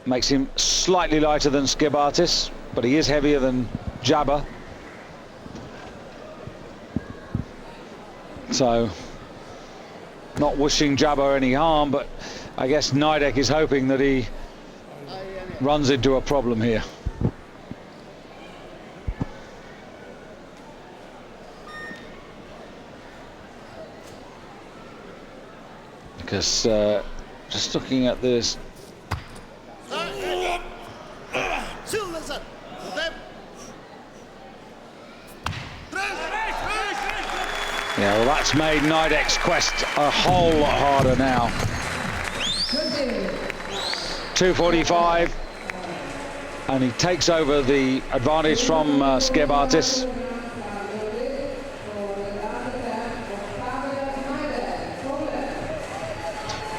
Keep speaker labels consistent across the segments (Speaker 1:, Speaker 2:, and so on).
Speaker 1: Makes him slightly lighter than Skibartis, but he is heavier than Jabba. So, not wishing Jabba any harm, but I guess Nidek is hoping that he runs into a problem here. Because just looking at this, yeah, well, that's made Nidek's quest a whole lot harder now. 2:45, and he takes over the advantage from Skibartis.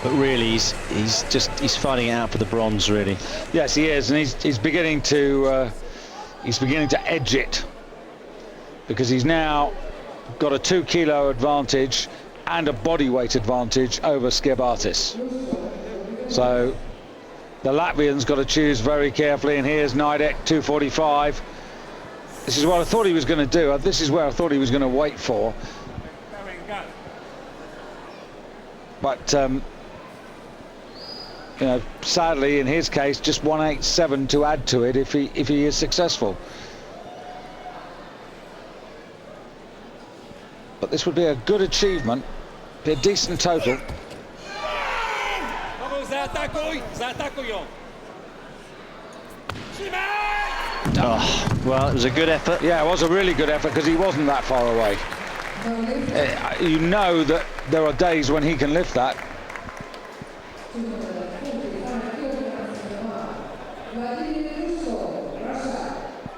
Speaker 2: But really, he's fighting it out for the bronze, really.
Speaker 1: Yes, he is, and he's beginning to edge it, because he's now got a 2 kilo advantage and a body weight advantage over Skibartis. So the Latvian's got to choose very carefully, and here's Nidek, 2:45. This is what I thought he was going to do. This is where I thought he was going to wait for. But you know, sadly in his case, just 187 to add to it if he is successful. But this would be a good achievement, be a decent total.
Speaker 2: Oh, well, it was a good effort.
Speaker 1: Yeah, it was a really good effort, because he wasn't that far away. You know that there are days when he can lift that.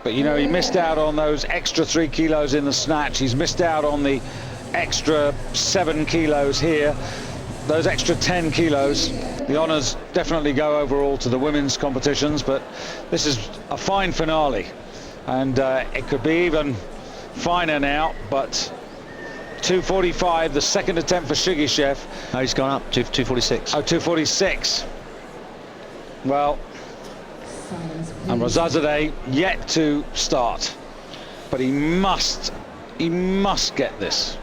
Speaker 1: But you know, he missed out on those extra 3 kilos in the snatch. He's missed out on the extra 7 kilos here. Those extra 10 kilos. The honours definitely go overall to the women's competitions, but this is a fine finale. And it could be even finer now, but 2:45, the second attempt for Shigef.
Speaker 2: Oh, he's gone up to 2:46.
Speaker 1: Oh, 2:46. Well, and Rosaz yet to start, but he must get this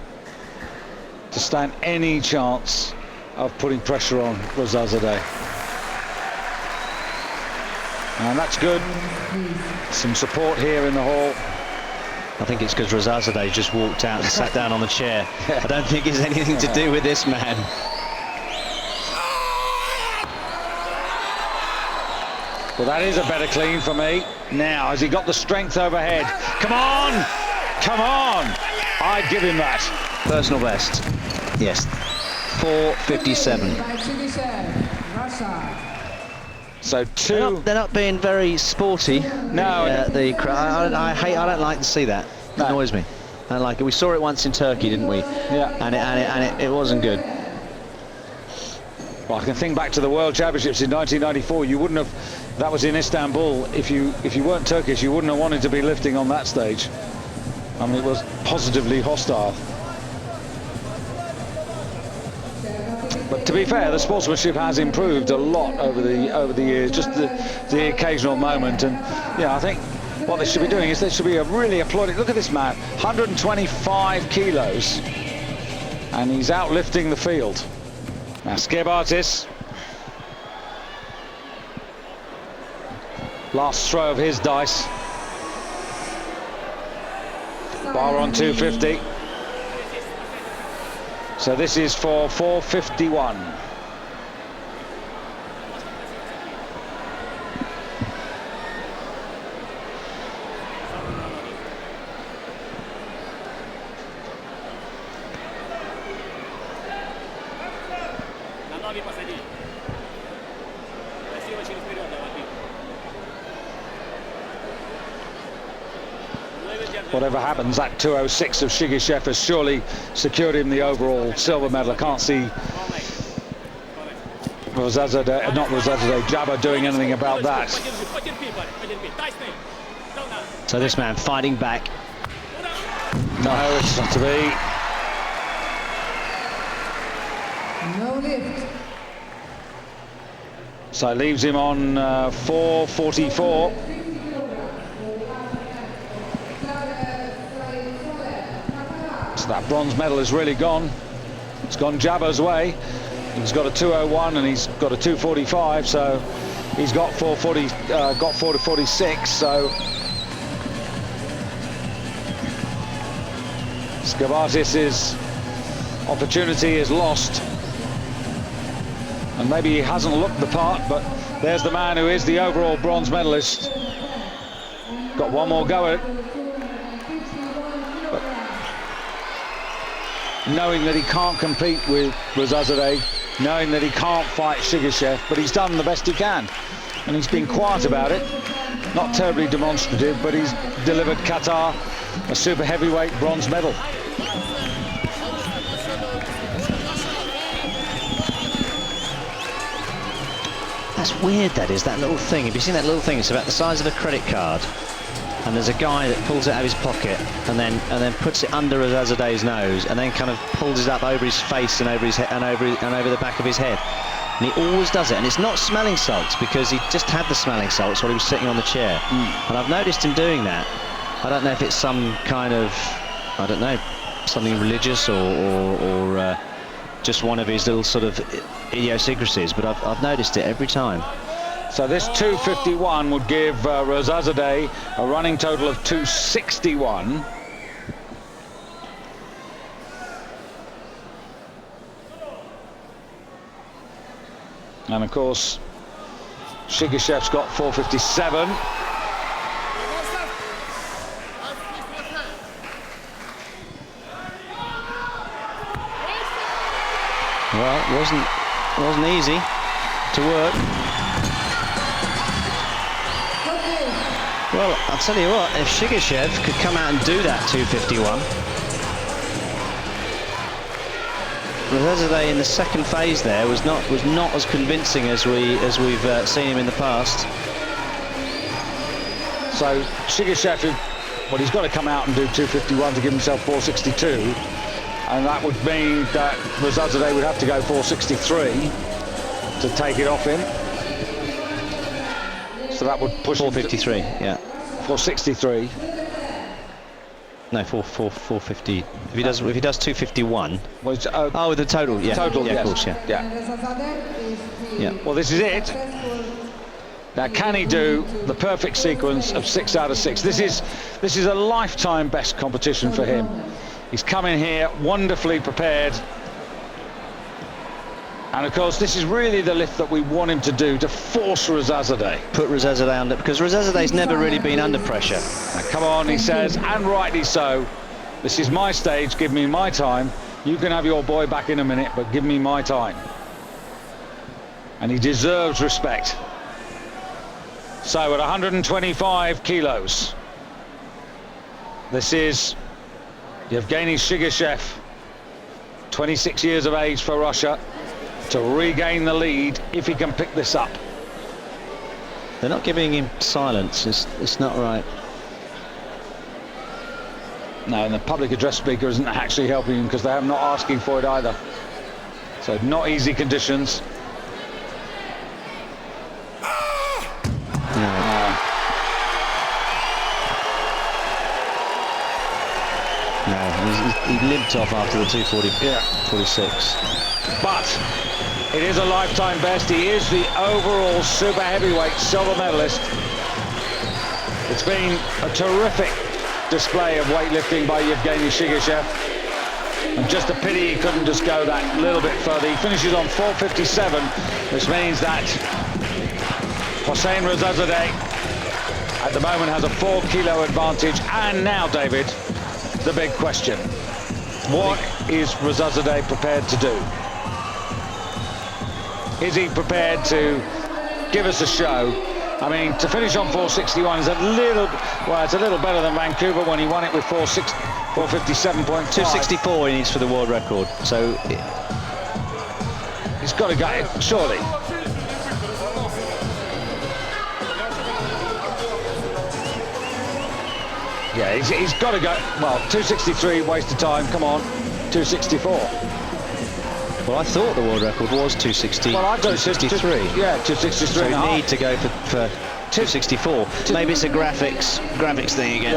Speaker 1: to stand any chance of putting pressure on Rosaz. And that's good. Some support here in the hall.
Speaker 2: I think it's because Rosaz just walked out and sat down on the chair. I don't think it's anything to do with this man.
Speaker 1: Well, that is a better clean for me. Now, has he got the strength overhead? Come on! Come on! I'd give him that.
Speaker 2: Personal best. Yes. 4:57.
Speaker 1: So
Speaker 2: they're not being very sporty.
Speaker 1: No.
Speaker 2: The crowd. I don't like to see that. It annoys me. I don't like it. We saw it once in Turkey, didn't we?
Speaker 1: Yeah.
Speaker 2: And it wasn't good.
Speaker 1: Well, I can think back to the World Championships in 1994. You wouldn't have. That was in Istanbul. If you weren't Turkish, you wouldn't have wanted to be lifting on that stage. I mean, it was positively hostile. But to be fair, the sportsmanship has improved a lot over the years. Just the occasional moment, and yeah, I think what they should be doing is they should be really applauding. Look at this man, 125 kilos, and he's outlifting the field. Now Skibartis, last throw of his dice. Bar on 250. So this is for 4:51. Whatever happens, that 2:06 of Shigef has surely secured him the overall silver medal. I can't see Jabba doing anything about that.
Speaker 2: So this man fighting back.
Speaker 1: No, it's not to be. So it leaves him on 4:44. So that bronze medal is really gone. It's gone Jabba's way. He's got a 2:01 and he's got a 2:45, so he's got 4:40, got 4:46. So Skavatis's opportunity is lost, and maybe he hasn't looked the part, but there's the man who is the overall bronze medalist. Got one more go at it. But knowing that he can't compete with Rosaz, knowing that he can't fight Shigef, but he's done the best he can, and he's been quiet about it, not terribly demonstrative, but he's delivered Qatar a super heavyweight bronze medal.
Speaker 2: That's weird, that is, that little thing. Have you seen that little thing? It's about the size of a credit card, and there's a guy that pulls it out of his pocket and then puts it under Rosaz's nose, and then kind of pulls it up over his face and over his head and over the back of his head. And he always does it, and it's not smelling salts, because he just had the smelling salts while he was sitting on the chair. And I've noticed him doing that. I don't know if it's some kind of, I don't know, something religious or just one of his little sort of idiosyncrasies, but I've noticed it every time.
Speaker 1: So this 2:51 would give Rosaz a running total of 2:61. And of course, Shigef's got 4:57.
Speaker 2: Well, it wasn't easy to work. Well, I'll tell you what, if Shigef could come out and do that 2:51, Rosaz in the second phase there was not as convincing as we've seen him in the past.
Speaker 1: So Shigef, well, he's got to come out and do 2:51 to give himself 4:62. And that would mean that Rosaz would have to go 4:63 to take it off him. So that would push
Speaker 2: 4:53, yeah.
Speaker 1: 4:63.
Speaker 2: No, 4:50. If he does 2:51.
Speaker 1: Well,
Speaker 2: oh, the total, yeah.
Speaker 1: Total,
Speaker 2: yeah,
Speaker 1: yes.
Speaker 2: Of course, yeah.
Speaker 1: Yeah. Well, this is it. Now, can he do the perfect sequence of 6 out of 6? This is a lifetime best competition for him. He's come in here wonderfully prepared. And of course, this is really the lift that we want him to do, to force Rosaz.
Speaker 2: Put Rosaz under, because Rosaz's never really been under pressure.
Speaker 1: Now, come on, he says, and rightly so. This is my stage, give me my time. You can have your boy back in a minute, but give me my time. And he deserves respect. So at 125 kilos, this is Yevgeny Shigef, 26 years of age for Russia, to regain the lead if he can pick this up.
Speaker 2: They're not giving him silence. It's not right.
Speaker 1: No, and the public address speaker isn't actually helping him, because they're not asking for it either. So not easy conditions.
Speaker 2: No, he limped off after the 2:46.
Speaker 1: But it is a lifetime best. He is the overall super heavyweight silver medalist. It's been a terrific display of weightlifting by Yevgeny Shigef, and just a pity he couldn't just go that little bit further. He finishes on 4:57, which means that Hossein Rosaz at the moment has a 4-kilo advantage. And now, David, the big question: what is Rosaz prepared to do? Is he prepared to give us a show? I mean, to finish on 4:61 is a little, well, it's a little better than Vancouver when he won it with 4:57.5.
Speaker 2: 2:64 he needs for the world record, so
Speaker 1: he's got to go it, surely. Yeah, he's got to go. Well, 2:63, waste of time. Come on, 2:64.
Speaker 2: Well, I thought the world record was 260.
Speaker 1: Well, I don't
Speaker 2: 263.
Speaker 1: Yeah, 263
Speaker 2: So
Speaker 1: and a
Speaker 2: we
Speaker 1: half.
Speaker 2: need to go for 264. Maybe it's a graphics thing again.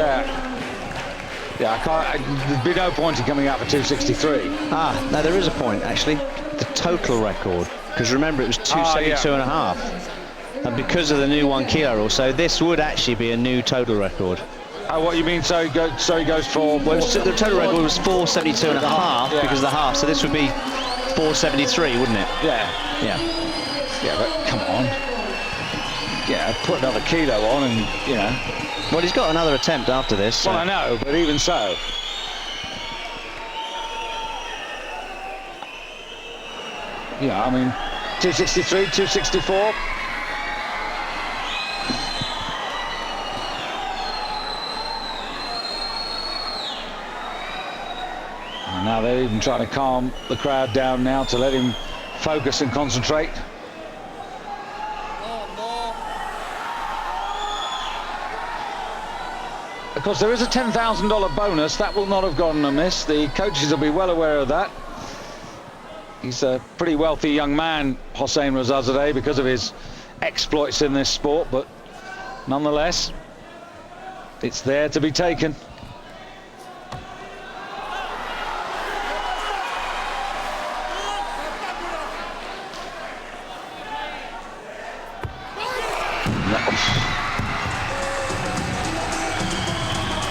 Speaker 1: Yeah, I can't. There'd be no point in coming out for 263.
Speaker 2: Ah, no, there is a point actually. The total record, because remember it was 272 and a half, and because of the new 1 kilo rule, so this would actually be a new total record.
Speaker 1: Oh, what you mean? So he goes for.
Speaker 2: Well, the total record was 472 and a half because of the half, so this would be 473, wouldn't it?
Speaker 1: Yeah.
Speaker 2: Yeah.
Speaker 1: Yeah, but come on. Yeah, put another kilo on, and you know.
Speaker 2: Well, he's got another attempt after this. So.
Speaker 1: Well, I know, but even so. Yeah, I mean, 263, 264. And now they're even trying to calm the crowd down now to let him focus and concentrate. Of course, there is a $10,000 bonus. That will not have gone amiss. The coaches will be well aware of that. He's a pretty wealthy young man, Hossein Rosaz, because of his exploits in this sport, but nonetheless, it's there to be taken.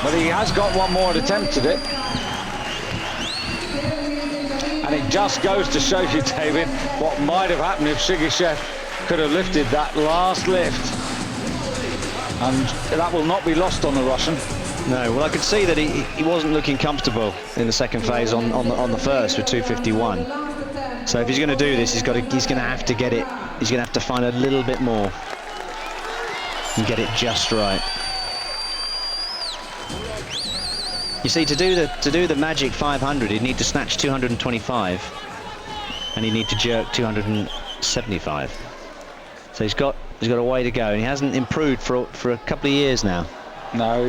Speaker 1: But he has got one more and attempted it. And it just goes to show you, David, what might have happened if Shigef could have lifted that last lift. And that will not be lost on the Russian.
Speaker 2: No, well, I could see that he wasn't looking comfortable in the second phase on the first with 251. So if he's going to do this, he's going to have to get it. He's going to have to find a little bit more and get it just right. You see, to do the magic 500, he'd need to snatch 225, and he'd need to jerk 275. So he's got a way to go, and he hasn't improved for a couple of years now.
Speaker 1: No.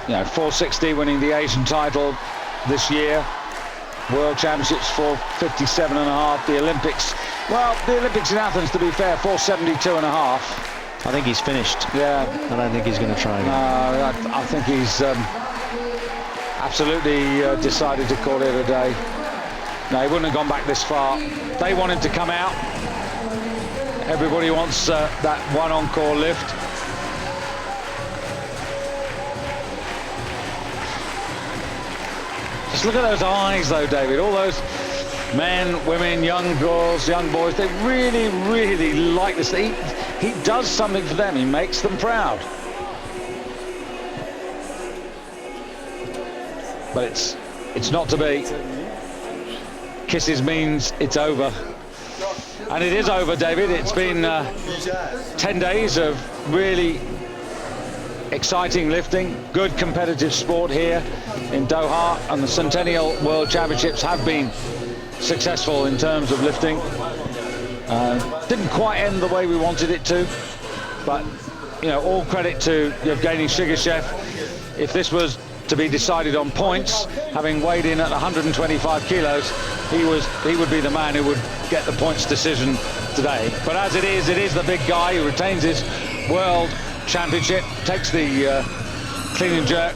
Speaker 1: You know, 460 winning the Asian title this year. World Championships 457 and a half. The Olympics, well, the Olympics in Athens, to be fair, 472 and a half.
Speaker 2: I think he's finished.
Speaker 1: Yeah.
Speaker 2: I don't think he's going to try again.
Speaker 1: I think he's absolutely decided to call it a day. No, he wouldn't have gone back this far. They want him to come out. Everybody wants that one encore lift. Just look at those eyes, though, David. All those men, women, young girls, young boys, they really, really like this. He does something for them. He makes them proud. But it's not to be. Kisses means it's over. And it is over, David. It's been 10 days of really exciting lifting, good competitive sport here in Doha, and the Centennial World Championships have been successful in terms of lifting. Didn't quite end the way we wanted it to, but you know, all credit to Yevgeny Shigef. If this was to be decided on points, having weighed in at 125 kilos, he would be the man who would get the points decision today. But as it is the big guy who retains his world championship, takes the clean and jerk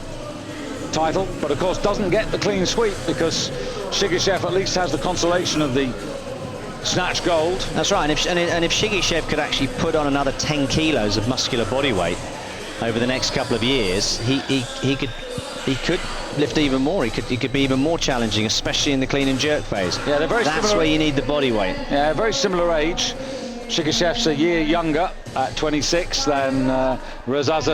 Speaker 1: title, but of course doesn't get the clean sweep because Shigef at least has the consolation of the snatch gold.
Speaker 2: That's right, and if Shigef could actually put on another 10 kilos of muscular body weight over the next couple of years, he could lift even more. He could be even more challenging, especially in the clean and jerk phase.
Speaker 1: Yeah, they're very
Speaker 2: That's
Speaker 1: similar.
Speaker 2: where you need the body weight.
Speaker 1: Yeah, very similar age. Shigef's a year younger at 26 than Rosaz.